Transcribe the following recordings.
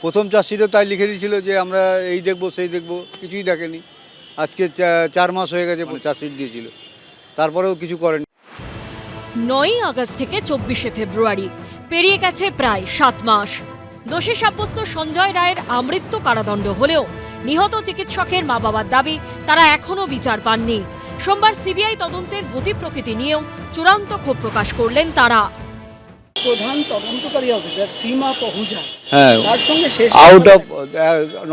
প্রথম চার্জশিটও তাই লিখে দিয়েছিল যে আমরা এই দেখব সেই দেখব, কিছুই দেখেনি। আজকে 4 মাস হয়ে গেছে চার্জশিট দিয়েছিল, তারপরেও কিছু করেনি। 9 আগস্ট থেকে 24 ফেব্রুয়ারি পেরিয়ে গেছে প্রায় 7 মাস। দোষী সাব্যস্ত সঞ্জয় রায়ের আমৃত্যু কারাদণ্ড হলেও নিহত চিকিৎসকের মা বাবার দাবি তারা এখনো বিচার পাননি। সোমবার সিবিআই তদন্তের গতি প্রকৃতি নিয়েও চূড়ান্ত ক্ষোভ প্রকাশ করলেন তারা। প্রধান তদন্তকারী অফিসার সীমা পহুজা, হ্যাঁ, তার সঙ্গে শেষ আউট অফ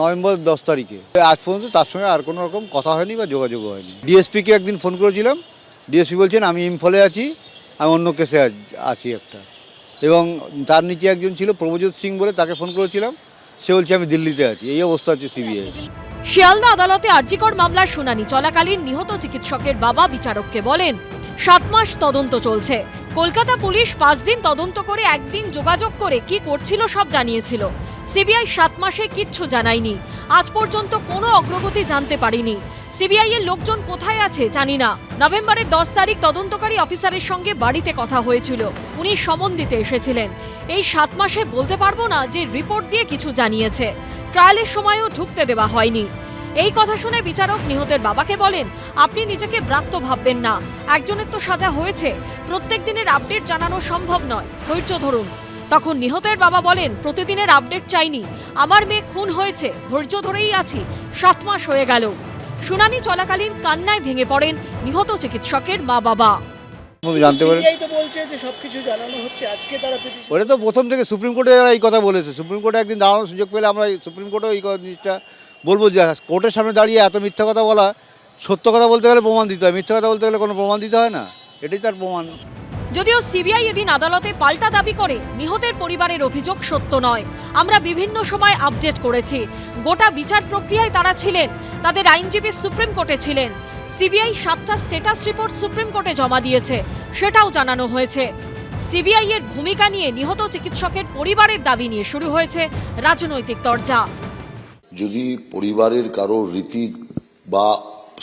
নভেম্বর 10 তারিখে আজ পর্যন্ত তার সঙ্গে আর কোনো রকম কথা হয়নি বা যোগাযোগও হয়নি। ডিএসপিকে একদিন ফোন করেছিলাম, ডিএসপি বলছেন আমি ইম্ফলে আছি, আমি অন্য কেসে আছি একটা, এবং তার নিচে একজন ছিল প্রভুজিৎ সিং বলে, তাকে ফোন করেছিলাম, সে বলছে আমি দিল্লিতে আছি। এই অবস্থা হচ্ছে সিবিআই। শিয়ালদা আদালতে আরজিকর মামলার শুনানি চলাকালীন নিহত চিকিৎসকের বাবা বিচারককে বলেন 7 মাস তদন্ত চলছে। কলকাতা পুলিশ 5 দিন তদন্ত করে একদিন যোগাযোগ করে কি করছিল সব জানিয়েছিল। সিবিআই 7 মাসে কিচ্ছু জানায়নি, আজ পর্যন্ত কোনো অগ্রগতি জানতে পারিনি। সিবিআই এর লোকজন কোথায় আছে জানি না। নভেম্বরের 10 তারিখ তদন্তকারী অফিসারের সঙ্গে বাড়িতে কথা হয়েছিল, উনি সমন দিতে এসেছিলেন। এই 7 মাসে বলতে পারবো না যে রিপোর্ট দিয়ে কিছু জানিয়েছে। ট্রায়ালের সময়ও ঢুকতে দেওয়া হয়নি। এই কথা শুনে বিচারক নিহতের বাবাকে বলেন, আপনি নিজেকে ব্রাত্য ভাববেন না, একজনের তো সাজা হয়েছে, প্রত্যেক দিনের আপডেট জানানো সম্ভব নয়, ধৈর্য ধরুন। তখন নিহতের বাবা বলেন, প্রতিদিনের আপডেট চাইনি, আমার মেয়ে খুন হয়েছে, ধৈর্য ধরেই আছি, 7 মাস হয়ে গেল। শুনানি চলাকালীন কান্নায় ভেঙে পড়েন নিহত চিকিৎসকের মা বাবা। জানতে পারেন সিবিআই তো বলছে যে সবকিছু জানানো হচ্ছে, আজকে তারা পিটিশন। ওটা তো প্রথম থেকে সুপ্রিম কোর্টে এই কথা বলেছে। সুপ্রিম কোর্টে একদিন দাঁড়ানোর সুযোগ পেলে আমরা সুপ্রিম কোর্টেও এই জিনিসটা বলবো যে কোর্টের সামনে দাঁড়িয়ে এত মিথ্যা কথা বলা, সত্য কথা বলতে গেলে প্রমাণ দিতে হয়, মিথ্যা কথা বলতে গেলে কোনো প্রমাণ দিতে হয় না, এটাই তার প্রমাণ। যদিও সিবিআই এদিন আদালতে পাল্টা দাবি করে নিহতের পরিবারের অভিযোগ সত্য নয়। আমরা বিভিন্ন সময় আপডেট করেছি, গোটা বিচার প্রক্রিয়ায় তারা ছিলেন, তাদের আইনজীবী সুপ্রিম কোর্টে ছিলেন। সিবিআই 7টা স্ট্যাটাস রিপোর্ট সুপ্রিম কোর্টে জমা দিয়েছে, সেটাও জানানো হয়েছে। সিবিআই এর ভূমিকা নিয়ে নিহত চিকিৎসকের পরিবারের দাবি নিয়ে শুরু হয়েছে রাজনৈতিক তরজা। যদি পরিবারের কারো রীতি বা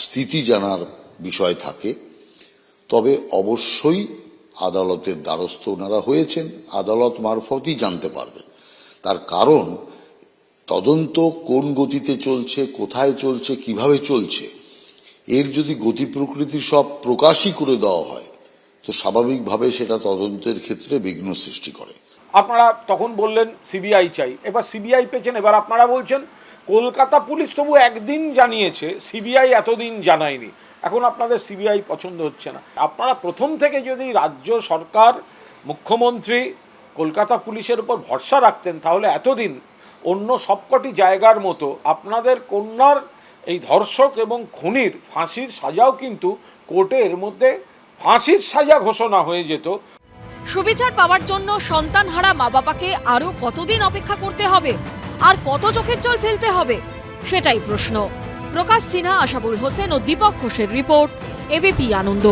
স্থিতি জানার বিষয় থাকে তবে অবশ্যই আদালতের দ্বারস্থ ওনারা হয়েছেন, আদালত মারফতই জানতে পারবেন। তার কারণ তদন্ত কোন গতিতে চলছে, কোথায় চলছে, কিভাবে চলছে, এর যদি গতি প্রকৃতি সব প্রকাশই করে দেওয়া হয় তো স্বাভাবিকভাবে সেটা তদন্তের ক্ষেত্রে বিঘ্ন সৃষ্টি করে। আপনারা তখন বললেন সিবিআই চাই, এবার সিবিআই পেয়েছেন, এবার আপনারা বলছেন কলকাতা পুলিশ তবু একদিন জানিয়েছে, সিবিআই এতদিন জানায়নি। এখন আপনাদের সিবিআই পছন্দ হচ্ছে না। আপনারা প্রথম থেকে যদি রাজ্য সরকার, মুখ্যমন্ত্রী কলকাতা পুলিশের উপর ভরসা রাখতেন তাহলে এতদিন অন্য সবকটি জায়গার মতো আপনাদের কন্যার এই ধর্ষক এবং খুনির ফাঁসির সাজাও কিন্তু কোর্টে এর মধ্যে ফাঁসির সাজা ঘোষণা হয়ে যেত। সুবিচার পাওয়ার জন্য সন্তানহারা মা বাবাকে আরো কতদিন অপেক্ষা করতে হবে, আর কত চোখের জল ফেলতে হবে, সেটাই প্রশ্ন। প্রকাশ সিনহা, আশাবুল হোসেন ও দীপক ঘোষের রিপোর্ট, এবিপি আনন্দ।